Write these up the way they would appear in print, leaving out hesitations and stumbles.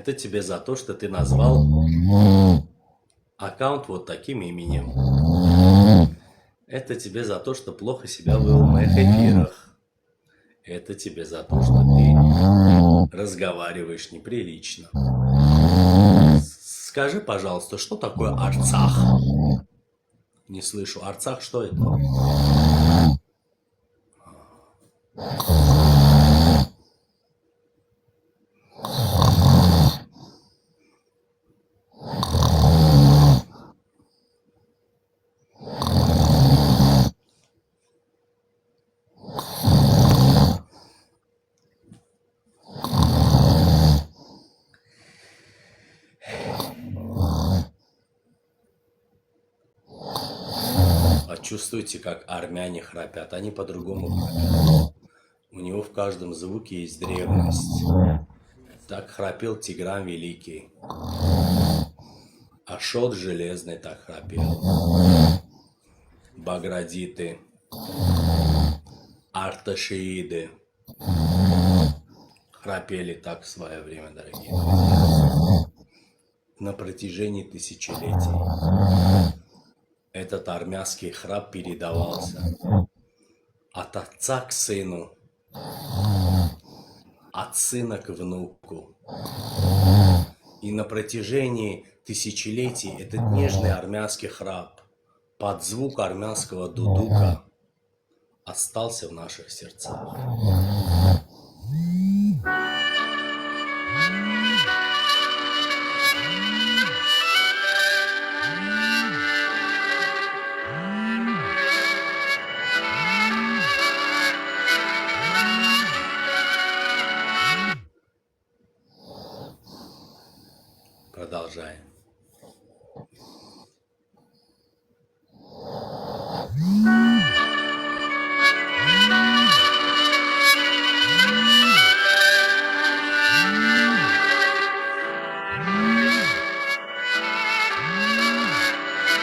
Это тебе за то, что ты назвал аккаунт вот таким именем. Это тебе за то, что плохо себя вел в моих эфирах. Это тебе за то, что ты разговариваешь неприлично. Скажи, пожалуйста, что такое Арцах? Не слышу. Арцах, что это? Почувствуйте, как армяне храпят. Они по-другому храпят. У него в каждом звуке есть древность. Так храпел Тигран Великий. Ашот Железный так храпел. Баградиты. Арташииды. Храпели так в свое время, дорогие друзья. На протяжении тысячелетий. Этот армянский храп передавался от отца к сыну, от сына к внуку. И на протяжении тысячелетий этот нежный армянский храп под звук армянского дудука остался в наших сердцах. Продолжаем.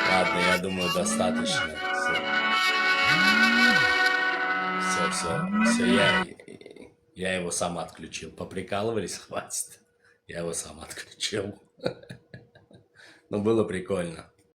Ладно, я думаю, достаточно. Все, я его сам отключил. Поприкалывались, хватит. Я его сам отключил. Но было прикольно.